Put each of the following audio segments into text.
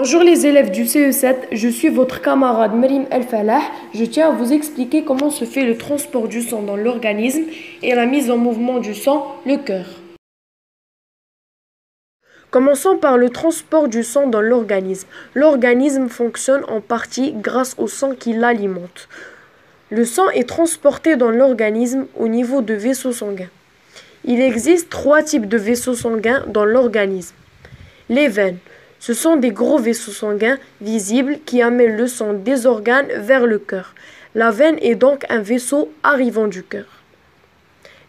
Bonjour les élèves du CE7, je suis votre camarade Merim El Falah. Je tiens à vous expliquer comment se fait le transport du sang dans l'organisme et la mise en mouvement du sang, le cœur. Commençons par le transport du sang dans l'organisme. L'organisme fonctionne en partie grâce au sang qui l'alimente. Le sang est transporté dans l'organisme au niveau de vaisseaux sanguins. Il existe 3 types de vaisseaux sanguins dans l'organisme. Les veines. Ce sont des gros vaisseaux sanguins visibles qui amènent le sang des organes vers le cœur. La veine est donc un vaisseau arrivant du cœur.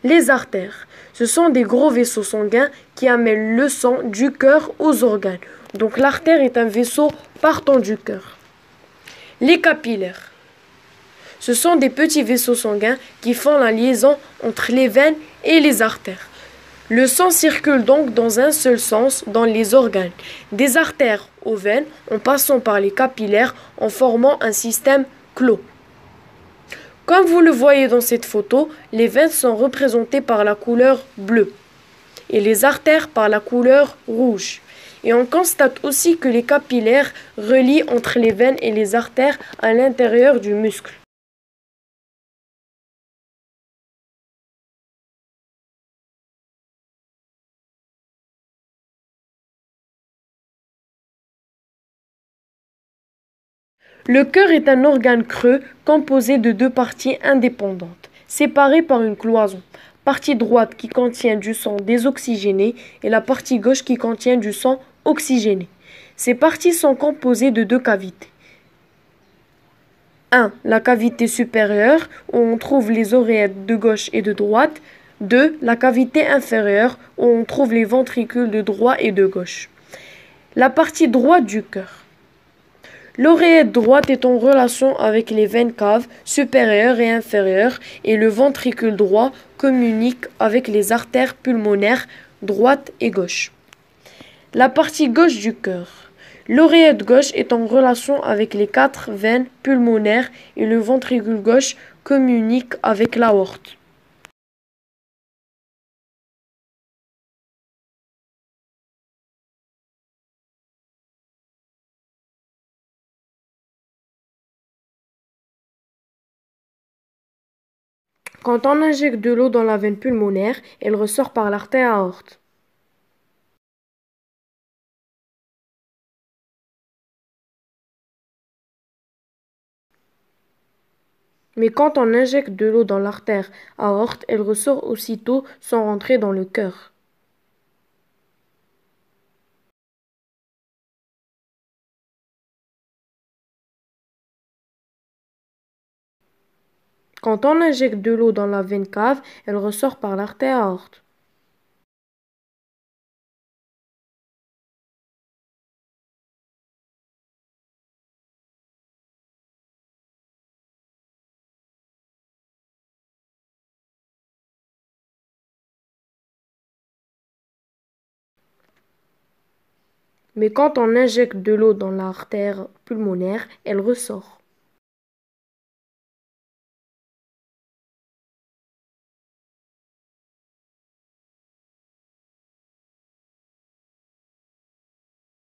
Les artères. Ce sont des gros vaisseaux sanguins qui amènent le sang du cœur aux organes. Donc l'artère est un vaisseau partant du cœur. Les capillaires. Ce sont des petits vaisseaux sanguins qui font la liaison entre les veines et les artères. Le sang circule donc dans un seul sens dans les organes, des artères aux veines en passant par les capillaires en formant un système clos. Comme vous le voyez dans cette photo, les veines sont représentées par la couleur bleue et les artères par la couleur rouge. Et on constate aussi que les capillaires relient entre les veines et les artères à l'intérieur du muscle. Le cœur est un organe creux composé de 2 parties indépendantes, séparées par une cloison. Partie droite qui contient du sang désoxygéné et la partie gauche qui contient du sang oxygéné. Ces parties sont composées de 2 cavités. 1. La cavité supérieure où on trouve les oreillettes de gauche et de droite. 2. La cavité inférieure où on trouve les ventricules de droite et de gauche. La partie droite du cœur. L'oreillette droite est en relation avec les veines caves supérieures et inférieures et le ventricule droit communique avec les artères pulmonaires droite et gauche. La partie gauche du cœur. L'oreillette gauche est en relation avec les 4 veines pulmonaires et le ventricule gauche communique avec l'aorte. Quand on injecte de l'eau dans la veine pulmonaire, elle ressort par l'artère aorte. Mais quand on injecte de l'eau dans l'artère aorte, elle ressort aussitôt sans rentrer dans le cœur. Quand on injecte de l'eau dans la veine cave, elle ressort par l'artère aorte. Mais quand on injecte de l'eau dans l'artère pulmonaire, elle ressort.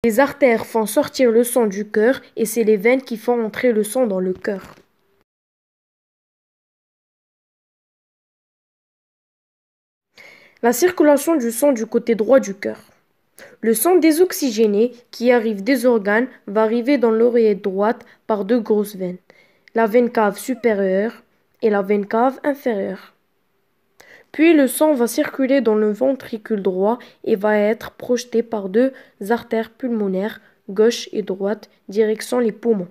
Les artères font sortir le sang du cœur et c'est les veines qui font entrer le sang dans le cœur. La circulation du sang du côté droit du cœur. Le sang désoxygéné qui arrive des organes va arriver dans l'oreillette droite par 2 grosses veines, la veine cave supérieure et la veine cave inférieure. Puis le sang va circuler dans le ventricule droit et va être projeté par 2 artères pulmonaires, gauche et droite, direction les poumons.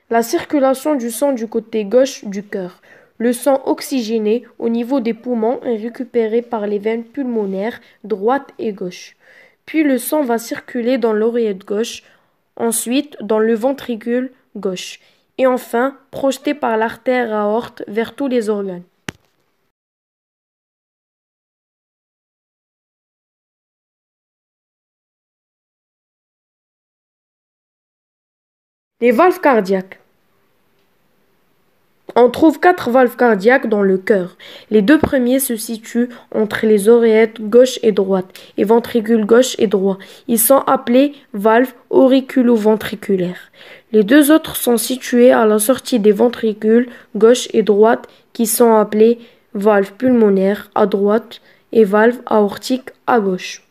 La circulation du sang du côté gauche du cœur. Le sang oxygéné au niveau des poumons est récupéré par les veines pulmonaires droite et gauche. Puis le sang va circuler dans l'oreillette gauche, ensuite dans le ventricule gauche, et enfin projeté par l'artère aorte vers tous les organes. Les valves cardiaques. On trouve 4 valves cardiaques dans le cœur. Les deux premiers se situent entre les oreillettes gauche et droite et ventricule gauche et droit. Ils sont appelés valves auriculo-ventriculaires. Les deux autres sont situés à la sortie des ventricules gauche et droite qui sont appelés valves pulmonaires à droite et valves aortiques à gauche.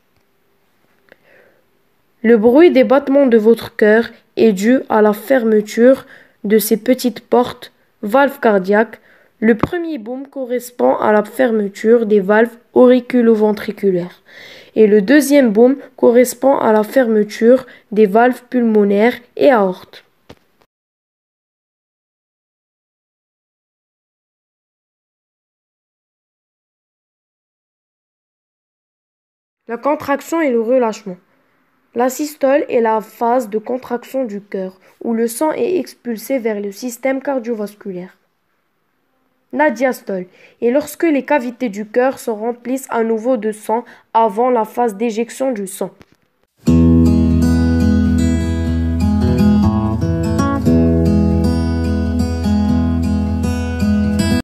Le bruit des battements de votre cœur est dû à la fermeture de ces petites portes valves cardiaques. Le premier boom correspond à la fermeture des valves auriculo-ventriculaires et le deuxième boom correspond à la fermeture des valves pulmonaires et aortes. La contraction et le relâchement. La systole est la phase de contraction du cœur, où le sang est expulsé vers le système cardiovasculaire. La diastole est lorsque les cavités du cœur se remplissent à nouveau de sang avant la phase d'éjection du sang.